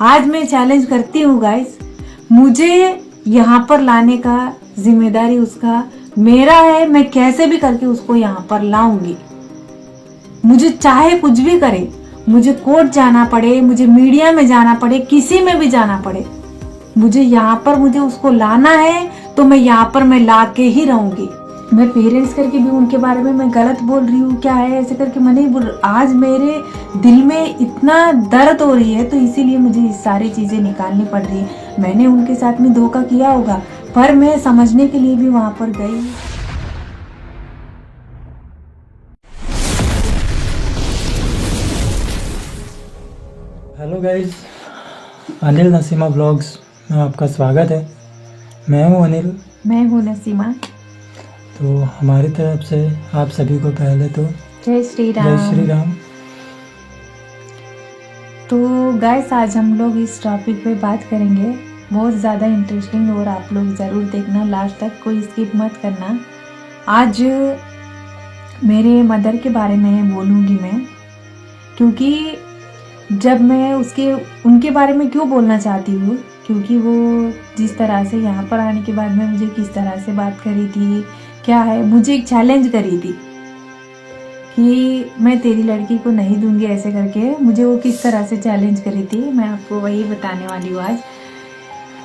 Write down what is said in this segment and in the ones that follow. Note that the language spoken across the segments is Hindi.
आज मैं चैलेंज करती हूँ गाइस, मुझे यहाँ पर लाने का जिम्मेदारी उसका मेरा है। मैं कैसे भी करके उसको यहाँ पर लाऊंगी, मुझे चाहे कुछ भी करे, मुझे कोर्ट जाना पड़े, मुझे मीडिया में जाना पड़े, किसी में भी जाना पड़े, मुझे यहाँ पर मुझे उसको लाना है तो मैं यहाँ पर मैं ला के ही रहूंगी। मैं पेरेंट्स करके भी उनके बारे में मैं गलत बोल रही हूँ क्या है, ऐसे करके मैं नहीं बोल रही। आज मेरे दिल में इतना दर्द हो रही है तो इसीलिए मुझे ये सारी चीजें निकालनी पड़ रही है। मैंने उनके साथ में धोखा किया होगा, पर मैं समझने के लिए भी वहां पर गई। Hello guys, Anil Naseema blogs में आपका स्वागत है। मैं हूं अनिल। मैं हूँ नसीमा। तो हमारी तरफ से आप सभी को पहले तो जय श्री राम। जय श्री राम। तो गाइस, आज हम लोग इस टॉपिक पे बात करेंगे, बहुत ज़्यादा इंटरेस्टिंग, और आप लोग ज़रूर देखना लास्ट तक, कोई स्किप मत करना। आज मेरे मदर के बारे में बोलूँगी मैं, क्योंकि जब मैं उनके बारे में क्यों बोलना चाहती हूँ, क्योंकि वो जिस तरह से यहाँ पर आने के बाद में मुझे किस तरह से बात करी थी, क्या है, मुझे एक चैलेंज करी थी कि मैं तेरी लड़की को नहीं दूंगी, ऐसे करके मुझे वो किस तरह से चैलेंज करी थी, मैं आपको वही बताने वाली हूँ आज।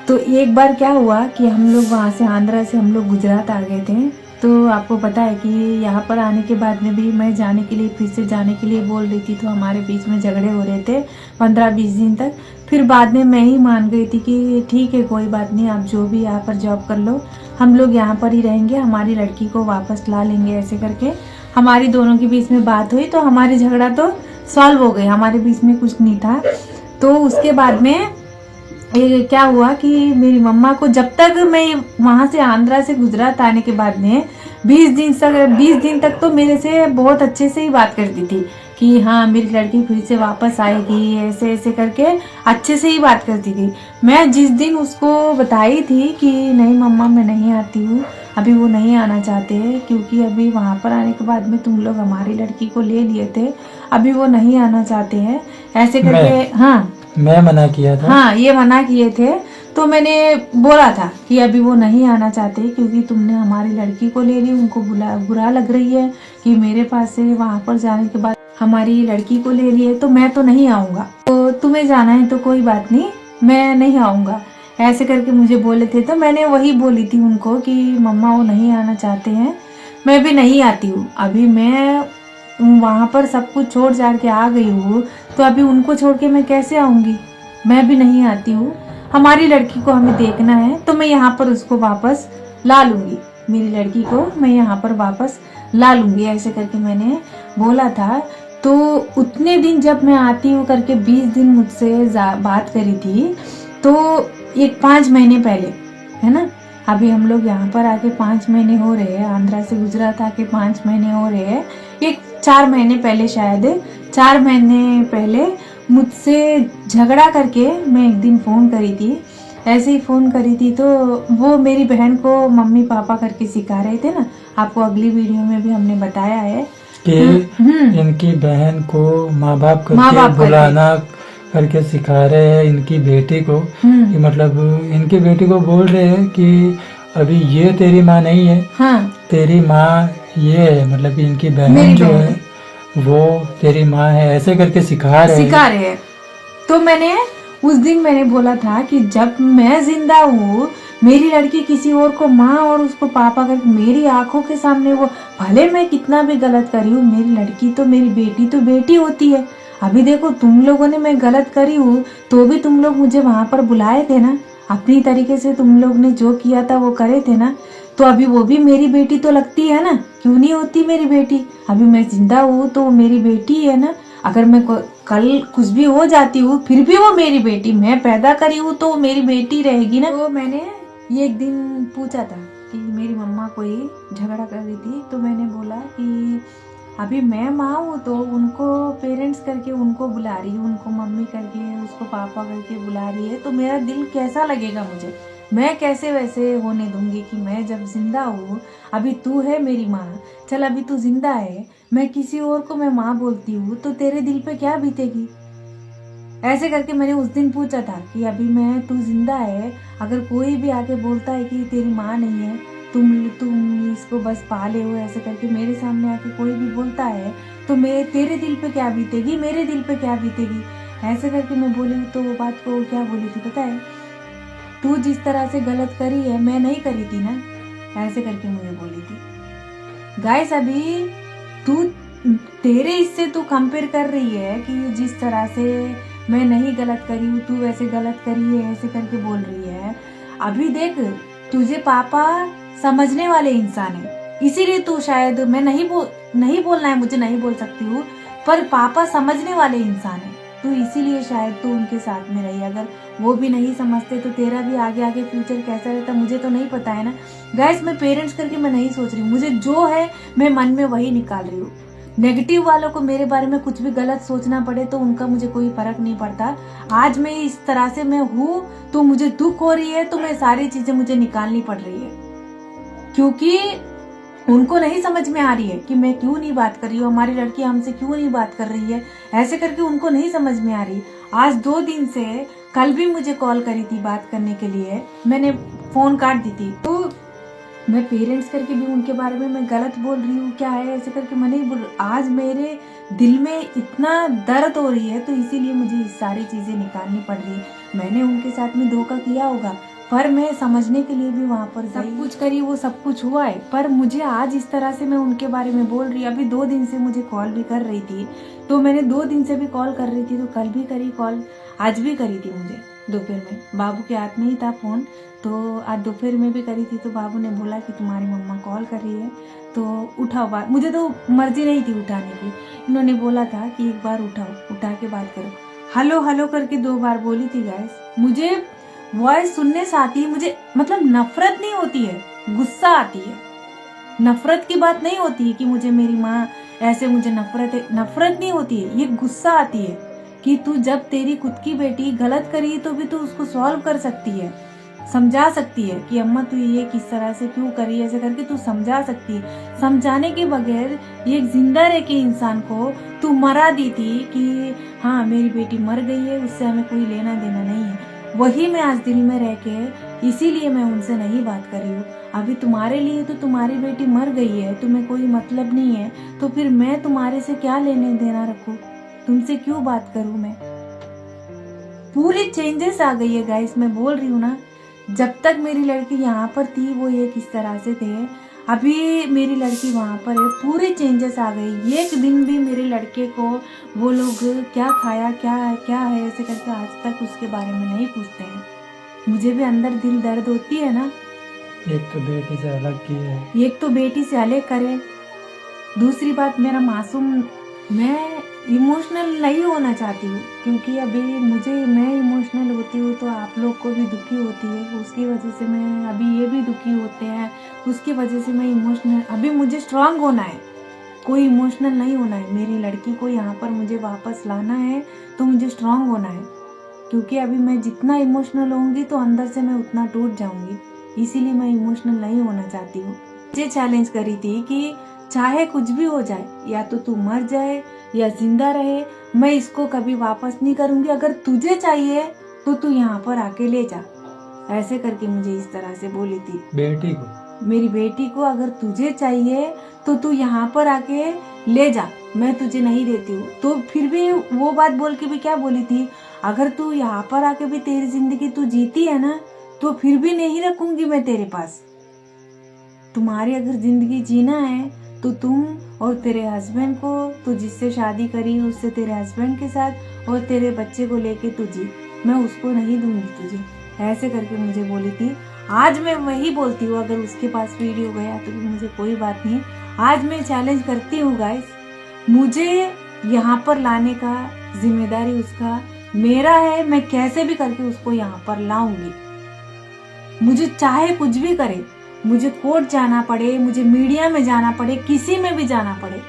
तो एक बार क्या हुआ कि हम लोग वहाँ से आंध्रा से हम लोग गुजरात आ गए थे। तो आपको पता है कि यहाँ पर आने के बाद में भी मैं जाने के लिए, फिर से जाने के लिए बोल रही थी, तो हमारे बीच में झगड़े हो रहे थे 15-20 दिन तक। फिर बाद में मैं ही मान गई थी कि ठीक है, कोई बात नहीं, आप जो भी यहाँ पर जॉब कर लो, हम लोग यहाँ पर ही रहेंगे, हमारी लड़की को वापस ला लेंगे। ऐसे करके हमारी दोनों के बीच में बात हुई, तो हमारी झगड़ा तो सॉल्व हो गई, हमारे बीच में कुछ नहीं था। तो उसके बाद में ये क्या हुआ कि मेरी मम्मा को, जब तक मैं वहां से आंध्रा से गुजरात आने के बाद में 20 दिन तक तो मेरे से बहुत अच्छे से ही बात करती थी कि हाँ, मेरी लड़की फिर से वापस आएगी, ऐसे ऐसे करके अच्छे से ही बात करती थी। मैं जिस दिन उसको बताई थी कि नहीं मम्मा, मैं नहीं आती हूँ, अभी वो नहीं आना चाहते हैं, क्योंकि अभी वहां पर आने के बाद में तुम लोग हमारी लड़की को ले लिए थे, अभी वो नहीं आना चाहते हैं, ऐसे करके। हाँ, मैं मना किया था। हाँ, ये मना किए थे। तो मैंने बोला था कि अभी वो नहीं आना चाहते, क्योंकि तुमने हमारी लड़की को ले ली, उनको बुरा लग रही है कि मेरे पास से वहां पर जाने के बाद हमारी लड़की को ले लिए, तो मैं तो नहीं आऊंगा, तो तुम्हें जाना है तो कोई बात नहीं, मैं नहीं आऊंगा, ऐसे करके मुझे बोले थे। तो मैंने वही बोली थी उनको कि मम्मा, वो नहीं आना चाहते हैं, मैं भी नहीं आती हूँ, अभी मैं वहां पर सब कुछ छोड़ छाड़ के आ गई हूँ, तो अभी उनको छोड़ के मैं कैसे आऊंगी, मैं भी नहीं आती हूँ, हमारी लड़की को हमें देखना है, तो मैं यहाँ पर उसको वापस ला लूंगी, मेरी लड़की को मैं यहाँ पर वापस ला लूंगी, ऐसे करके मैंने बोला था। तो उतने दिन जब मैं आती हूँ करके 20 दिन मुझसे बात करी थी, तो एक 5 महीने पहले, है ना, अभी हम लोग यहाँ पर आके 5 महीने हो रहे हैं, आंध्रा से गुजरात आके 5 महीने हो रहे हैं, एक 4 महीने पहले, शायद 4 महीने पहले मुझसे झगड़ा करके मैं एक दिन फोन करी थी, ऐसे ही फोन करी थी। तो वो मेरी बहन को मम्मी पापा करके सिखा रहे थे ना, आपको अगली वीडियो में भी हमने बताया है कि इनकी बहन को माँ बाप करके बुलाना करके सिखा रहे हैं इनकी बेटी को, कि मतलब इनकी बेटी को बोल रहे हैं कि अभी ये तेरी माँ नहीं है, हाँ, तेरी माँ ये है, मतलब इनकी बहन जो है वो तेरी माँ है, ऐसे करके सिखा रहे हैं। तो मैंने उस दिन मैंने बोला था कि जब मैं जिंदा हूँ, मेरी लड़की किसी और को माँ और उसको पापा करके मेरी आंखों के सामने, वो भले मैं कितना भी गलत करी हूँ, मेरी लड़की तो, मेरी बेटी तो बेटी होती है। अभी देखो, तुम लोगों ने, मैं गलत करी हूँ तो भी तुम लोग मुझे वहां पर बुलाए थे ना, अपनी तरीके से तुम लोग ने जो किया था वो करे थे ना, तो अभी वो भी मेरी बेटी तो लगती है ना, क्यों नहीं होती मेरी बेटी, अभी मैं जिंदा हूँ तो मेरी बेटी है ना, अगर मैं कल कुछ भी हो जाती हूँ फिर भी वो मेरी बेटी, मैं पैदा करी हूँ तो वो मेरी बेटी रहेगी ना। तो मैंने ये एक दिन पूछा था कि मेरी मम्मा कोई झगड़ा कर रही थी, तो मैंने बोला कि अभी मैं माँ हूँ तो उनको पेरेंट्स करके उनको बुला रही है, उनको मम्मी करके, उसको पापा करके बुला रही है, तो मेरा दिल कैसा लगेगा, मुझे, मैं कैसे वैसे होने दूंगी कि मैं जब जिंदा हूँ, अभी तू है मेरी माँ, चल अभी तू जिंदा है, मैं किसी और को मैं माँ बोलती हूँ, तो तेरे दिल पे क्या बीतेगी, ऐसे करके मैंने उस दिन पूछा था कि अभी मैं, तू जिंदा है, अगर कोई भी आके बोलता है कि तेरी माँ नहीं है, तुम इसको बस पाले हो, ऐसे करके मेरे सामने आके कोई भी बोलता है तो तेरे दिल पे क्या बीतेगी, मेरे दिल पे क्या बीतेगी। ऐसे करके मैं बोली तो वो बात को क्या बोली थी पता है, तू जिस तरह से गलत करी है मैं नहीं करी थी ना, ऐसे करके मुझे बोली थी। गाइस अभी तेरे इससे तू कंपेयर कर रही है कि जिस तरह से मैं नहीं गलत करी हूँ, तू वैसे गलत करी है, ऐसे करके बोल रही है। अभी देख, तुझे पापा समझने वाले इंसान है, इसीलिए तू शायद, मैं नहीं बोलना है, मुझे नहीं बोल सकती हूँ, पर पापा समझने वाले इंसान है, तू इसीलिए शायद तू उनके साथ में रही। अगर वो भी नहीं समझते तो तेरा भी आगे आगे फ्यूचर कैसा रहता मुझे तो नहीं पता है ना। गाइस मैं पेरेंट्स करके मैं नहीं सोच रही हूँ, मुझे जो है मैं मन में वही निकाल रही हूँ। नेगेटिव वालों को मेरे बारे में कुछ भी गलत सोचना पड़े तो उनका मुझे कोई फर्क नहीं पड़ता। आज मैं इस तरह से मैं हूँ तो मुझे दुख हो रही है, तो मैं सारी चीजें मुझे निकालनी पड़ रही है, क्योंकि उनको नहीं समझ में आ रही है कि मैं क्यों नहीं बात कर रही हूँ, हमारी लड़की हमसे क्यों नहीं बात कर रही है, ऐसे करके उनको नहीं समझ में आ रही। आज 2 दिन से, कल भी मुझे कॉल करी थी बात करने के लिए, मैंने फोन काट दी थी। तो मैं पेरेंट्स करके भी उनके बारे में मैं गलत बोल रही हूँ क्या है, ऐसे करके मैं नहीं बोल रही। आज मेरे दिल में इतना दर्द हो रही है तो इसीलिए मुझे ये सारी चीजें निकालनी पड़ रही है। मैंने उनके साथ में धोखा किया होगा, पर मैं समझने के लिए भी वहाँ पर सब कुछ करी, वो सब कुछ हुआ है, पर मुझे आज इस तरह से मैं उनके बारे में बोल रही। अभी 2 दिन से मुझे कॉल भी कर रही थी, तो मैंने 2 दिन से भी कॉल कर रही थी, तो कल भी करी कॉल, आज भी करी थी मुझे दोपहर में, बाबू के हाथ में ही था फोन, तो आज दोपहर में भी करी थी। तो बाबू ने बोला कि तुम्हारी मम्मा कॉल कर रही है तो उठाओ बात। मुझे तो मर्जी नहीं थी उठाने की, इन्होंने बोला था कि एक बार उठाओ, उठा के बात करो। हेलो हेलो करके 2 बार बोली थी। गाइस मुझे वॉइस सुनने से आती है, मुझे मतलब नफरत नहीं होती है, गुस्सा आती है। नफरत की बात नहीं होती है कि मुझे मेरी माँ ऐसे, मुझे नफरत है, नफरत नहीं होती है, ये गुस्सा आती है कि तू जब तेरी खुद की बेटी गलत करी तो भी तू उसको सॉल्व कर सकती है, समझा सकती है कि अम्मा तू ये किस तरह से क्यों करी, ऐसे करके तू समझा सकती है। समझाने के बगैर ये जिंदा रह के इंसान को तू मरा दी थी कि हाँ मेरी बेटी मर गई है, उससे हमें कोई लेना देना नहीं है। वही मैं आज दिल में रह के, इसीलिए मैं उनसे नहीं बात कर रही हूँ। अभी तुम्हारे लिए तो तुम्हारी बेटी मर गई है, तुम्हें कोई मतलब नहीं है, तो फिर मैं तुम्हारे से क्या लेने देना रखूं, तुमसे क्यों बात करूं मैं। पूरी चेंजेस आ गई है गाइस, मैं बोल रही हूँ ना, जब तक मेरी लड़की यहाँ पर थी वो ये किस तरह से थे, अभी मेरी लड़की वहाँ पर है, पूरे चेंजेस आ गए। एक दिन भी मेरे लड़के को वो लोग क्या खाया क्या है ऐसे करके आज तक उसके बारे में नहीं पूछते हैं। मुझे भी अंदर दिल दर्द होती है ना। एक तो बेटी से अलग की है, एक तो बेटी से अलग करे, दूसरी बात मेरा मासूम, मैं इमोशनल नहीं होना चाहती हूँ, क्योंकि अभी मैं इमोशनल होती हूँ तो आप लोग को भी दुखी होती है, उसकी वजह से मैं, अभी ये भी दुखी होते हैं, उसकी वजह से मैं इमोशनल, अभी मुझे स्ट्रांग होना है, कोई इमोशनल नहीं होना है। मेरी लड़की को यहाँ पर मुझे वापस लाना है तो मुझे स्ट्रांग होना है, क्योंकि अभी मैं जितना इमोशनल होंगी तो अंदर से मैं उतना टूट जाऊंगी, इसीलिए मैं इमोशनल नहीं होना चाहती हूँ। मुझे चैलेंज करी थी कि चाहे कुछ भी हो जाए, या तो तू मर जाए या जिंदा रहे, मैं इसको कभी वापस नहीं करूंगी, अगर तुझे चाहिए तो तू यहाँ पर आके ले जा, ऐसे करके मुझे इस तरह से बोली थी। बेटी को, मेरी बेटी को अगर तुझे चाहिए तो तू यहाँ पर आके ले जा, मैं तुझे नहीं देती हूँ। तो फिर भी वो बात बोल के भी क्या बोली थी, अगर तू यहाँ पर आके भी तेरी जिंदगी तू जीती है ना, तो फिर भी नहीं रखूंगी मैं तेरे पास। तुम्हारी अगर जिंदगी जीना है तो तुम और तेरे हस्बैंड को, तो जिससे शादी करी उससे, तेरे हस्बैंड के साथ और तेरे बच्चे को लेके तू जी, मैं उसको नहीं दूंगी तुझे, ऐसे करके मुझे बोली थी। आज मैं वही बोलती हूँ, अगर उसके पास वीडियो गया तो भी मुझे कोई बात नहीं, आज मैं चैलेंज करती हूँ गाइस, मुझे यहाँ पर लाने का जिम्मेदारी उसका, मेरा है, मैं कैसे भी करके उसको यहाँ पर लाऊंगी, मुझे चाहे कुछ भी करे, मुझे कोर्ट जाना पड़े, मुझे मीडिया में जाना पड़े, किसी में भी जाना पड़े,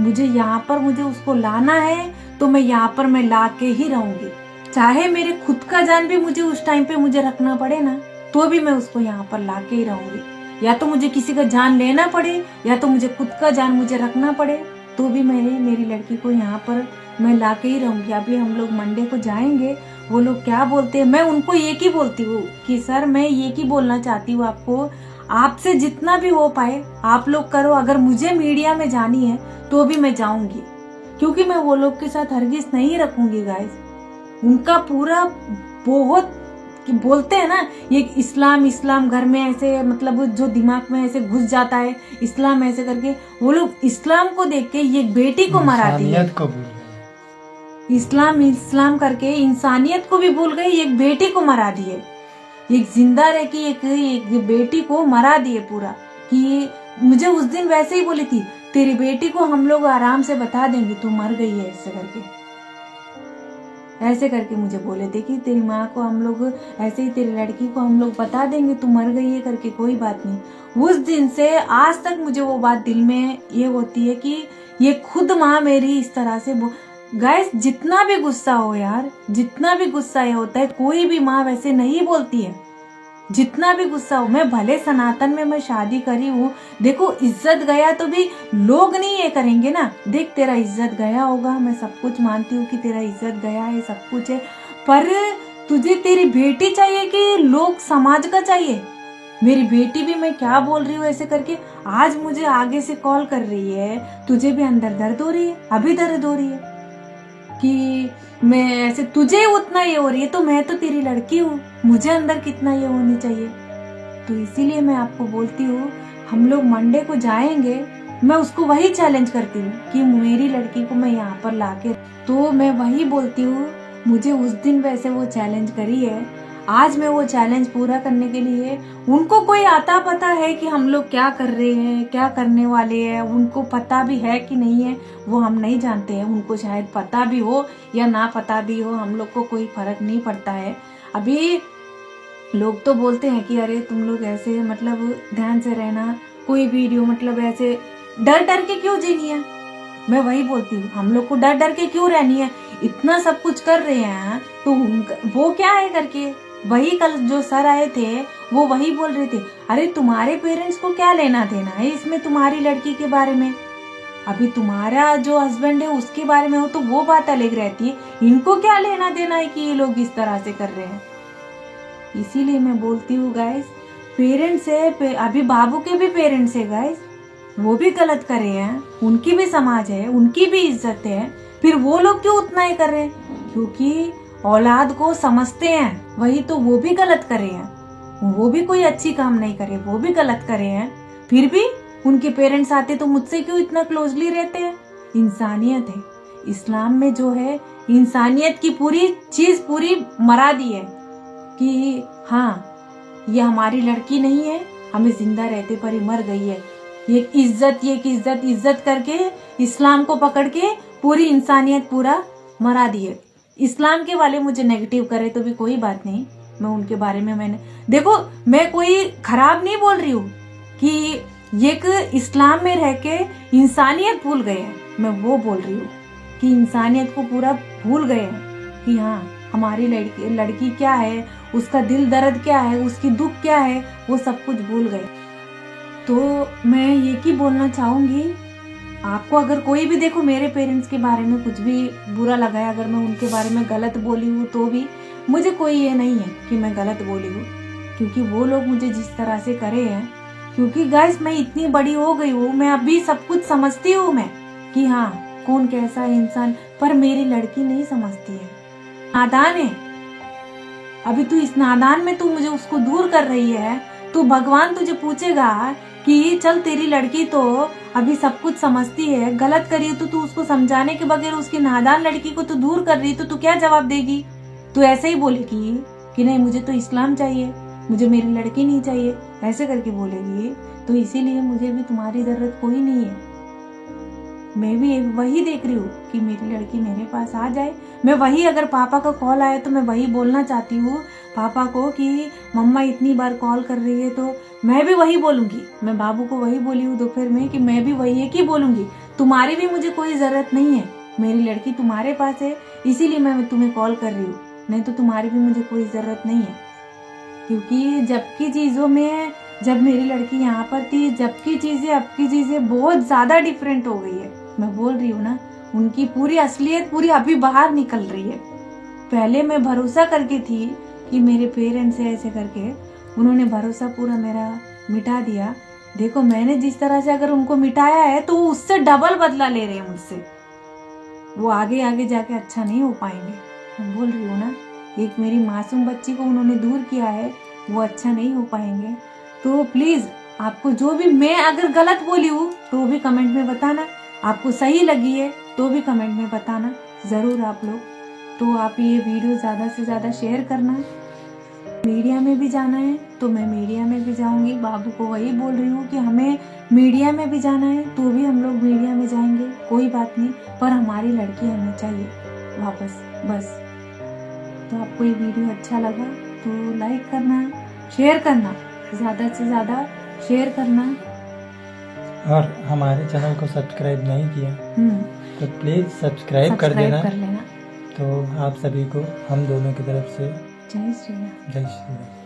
मुझे यहाँ पर मुझे उसको लाना है तो मैं यहाँ पर मैं ला के ही रहूंगी, चाहे मेरे खुद का जान भी मुझे उस टाइम पे मुझे रखना पड़े ना, तो भी मैं उसको यहाँ पर ला के ही रहूंगी। या तो मुझे किसी का जान लेना पड़े या तो मुझे खुद का जान मुझे रखना पड़े, तो भी मैंने मेरी लड़की को यहाँ पर मैं ला के ही रहूंगी। अभी हम लोग मंडे को जाएंगे, वो लोग क्या बोलते हैं मैं उनको एक ही बोलती हूँ कि सर मैं एक ही बोलना चाहती हूँ आपको, आपसे जितना भी हो पाए आप लोग करो। अगर मुझे मीडिया में जानी है तो भी मैं जाऊंगी, क्योंकि मैं वो लोग के साथ हरगिज नहीं रखूंगी गाइस। उनका पूरा बहुत कि बोलते हैं ना ये इस्लाम इस्लाम घर में ऐसे मतलब जो दिमाग में ऐसे घुस जाता है इस्लाम ऐसे करके, वो लोग इस्लाम को देख के ये बेटी को मरा दिए। इस्लाम इस्लाम करके इंसानियत को भी भूल गए, एक बेटी को मरा दिए। एक जिंदा रह की एक बेटी को मरा दिए पूरा। कि मुझे उस दिन वैसे ही बोली थी तेरी बेटी को हम लोग आराम से बता देंगे तू मर गई है, ऐसे करके मुझे बोले थे कि तेरी माँ को हम लोग ऐसे ही तेरी लड़की को हम लोग बता देंगे तू मर गई है करके, कोई बात नहीं। उस दिन से आज तक मुझे वो बात दिल में ये होती है कि ये खुद माँ मेरी इस तरह से गाइस जितना भी गुस्सा हो यार, जितना भी गुस्सा ये होता है, कोई भी माँ वैसे नहीं बोलती है। जितना भी गुस्सा हो, मैं भले सनातन में मैं शादी करी हूँ, देखो इज्जत गया तो भी लोग नहीं ये करेंगे ना, देख तेरा इज्जत गया होगा, मैं सब कुछ मानती हूँ कि तेरा इज्जत गया है, सब कुछ है, पर तुझे तेरी बेटी चाहिए कि लोग समाज का चाहिए? मेरी बेटी भी मैं क्या बोल रही हूँ ऐसे करके आज मुझे आगे से कॉल कर रही है, तुझे भी अंदर दर्द हो रही है, अभी दर्द हो रही है कि मैं ऐसे तुझे उतना ये हो रही है तो मैं तो तेरी लड़की हूँ, मुझे अंदर कितना ये होनी चाहिए। तो इसीलिए मैं आपको बोलती हूँ हम लोग मंडे को जाएंगे, मैं उसको वही चैलेंज करती हूँ कि मेरी लड़की को मैं यहाँ पर लाके, तो मैं वही बोलती हूँ मुझे उस दिन वैसे वो चैलेंज करी है, आज मैं वो चैलेंज पूरा करने के लिए, उनको कोई आता पता है कि हम लोग क्या कर रहे हैं, क्या करने वाले हैं, उनको पता भी है कि नहीं है वो हम नहीं जानते हैं, उनको शायद पता भी हो या ना पता भी हो, हम लोग को कोई फर्क नहीं पड़ता है। अभी लोग तो बोलते हैं कि अरे तुम लोग ऐसे मतलब ध्यान से रहना, कोई वीडियो मतलब ऐसे डर डर के क्यों जीनी है। मैं वही बोलती हूँ हम लोग को डर डर के क्यों रहनी है, इतना सब कुछ कर रहे हैं तो वो क्या है करके। वही कल जो सर आए थे वो वही बोल रहे थे अरे तुम्हारे पेरेंट्स को क्या लेना देना है इसमें तुम्हारी लड़की के बारे में, अभी तुम्हारा जो हस्बैंड है उसके बारे में हो तो वो बात अलग रहती है, इनको क्या लेना देना है कि ये लोग इस तरह से कर रहे हैं। इसीलिए मैं बोलती हूँ गाइस पेरेंट्स है, अभी बाबू के भी पेरेंट्स है गाइस, वो भी गलत करे हैं, उनकी भी समाज है, उनकी भी इज्जत है, फिर वो लोग क्यों उतना ही कर रहे हैं, क्योंकि औलाद को समझते हैं, वही तो वो भी गलत करे हैं, वो भी कोई अच्छी काम नहीं करे, वो भी गलत करे हैं, फिर भी उनके पेरेंट्स आते तो मुझसे क्यों इतना क्लोजली रहते हैं। इंसानियत है, इस्लाम में जो है इंसानियत की पूरी चीज पूरी मरा दी है कि हाँ ये हमारी लड़की नहीं है, हमें जिंदा रहते पर ही मर गई है। ये इज्जत करके इस्लाम को पकड़ के पूरी इंसानियत पूरा मरा दी है। इस्लाम के वाले मुझे नेगेटिव करे तो भी कोई बात नहीं, मैं उनके बारे में मैंने देखो मैं कोई खराब नहीं बोल रही हूँ कि एक इस्लाम में रह के इंसानियत भूल गए हैं, मैं वो बोल रही हूँ कि इंसानियत को पूरा भूल गए हैं कि हाँ हमारी लड़की क्या है, उसका दिल दर्द क्या है, उसकी दुख क्या है, वो सब कुछ भूल गए। तो मैं ये की बोलना चाहूंगी आपको, अगर कोई भी देखो मेरे पेरेंट्स के बारे में कुछ भी बुरा लगा है, अगर मैं उनके बारे में गलत बोली हूँ तो भी मुझे कोई ये नहीं है कि मैं गलत बोली हूँ, क्योंकि वो लोग मुझे जिस तरह से करे हैं, क्योंकि गाइस मैं इतनी बड़ी हो गई हूँ, मैं अभी सब कुछ समझती हूँ मैं कि हाँ कौन कैसा इंसान, पर मेरी लड़की नहीं समझती है, नादान है। अभी तू इस नादान में तू मुझे उसको दूर कर रही है, तो भगवान तुझे पूछेगा कि चल तेरी लड़की तो अभी सब कुछ समझती है, गलत करी तो तू उसको समझाने के बगैर उसकी नादान लड़की को तो दूर कर रही, तो तू क्या जवाब देगी? तू ऐसे ही बोलेगी कि नहीं मुझे तो इस्लाम चाहिए, मुझे मेरी लड़की नहीं चाहिए, ऐसे करके बोलेगी। तो इसीलिए मुझे भी तुम्हारी जरूरत कोई नहीं है, मैं भी वही देख रही हूँ कि मेरी लड़की मेरे पास आ जाए। मैं वही, अगर पापा का कॉल आए तो मैं वही बोलना चाहती हूँ पापा को कि मम्मा इतनी बार कॉल कर रही है, तो मैं भी वही बोलूंगी। मैं बाबू को वही बोली हूँ दोपहर में कि मैं भी वही एक ही बोलूंगी, तुम्हारी भी मुझे कोई जरूरत नहीं है, मेरी लड़की तुम्हारे पास है इसीलिए मैं तुम्हें कॉल कर रही हूँ, नहीं तो तुम्हारी भी मुझे कोई जरूरत नहीं है। क्योंकि जबकि चीजों में, जब मेरी लड़की यहाँ पर थी, जबकि चीजें अब की चीजें बहुत ज्यादा डिफरेंट हो गई है। मैं बोल रही हूँ ना, उनकी पूरी असलियत पूरी अभी बाहर निकल रही है। पहले मैं भरोसा करके थी कि मेरे पेरेंट्स से ऐसे करके, उन्होंने भरोसा पूरा मेरा मिटा दिया। देखो मैंने जिस तरह से अगर उनको मिटाया है तो वो उससे डबल बदला ले रहे हैं मुझसे। वो आगे आगे जाके अच्छा नहीं हो पाएंगे। मैं बोल रही हूँ ना, एक मेरी मासूम बच्ची को उन्होंने दूर किया है, वो अच्छा नहीं हो पाएंगे। तो प्लीज आपको जो भी मैं अगर गलत बोली हूँ तो भी कमेंट में बताना, आपको सही लगी है तो भी कमेंट में बताना जरूर आप लोग। तो आप ये वीडियो ज़्यादा से ज़्यादा शेयर करना। मीडिया में भी जाना है तो मैं मीडिया में भी जाऊंगी। बाबू को वही बोल रही हूँ कि हमें मीडिया में भी जाना है तो भी हम लोग मीडिया में जाएंगे, कोई बात नहीं, पर हमारी लड़की हमें चाहिए वापस, बस। तो आपको ये वीडियो अच्छा लगा तो लाइक करना, शेयर करना, ज़्यादा से ज़्यादा शेयर करना। और हमारे चैनल को सब्सक्राइब नहीं किया तो प्लीज सब्सक्राइब कर लेना। कर लेना। तो आप सभी को हम दोनों की तरफ से जय श्री राम। जय श्री राम।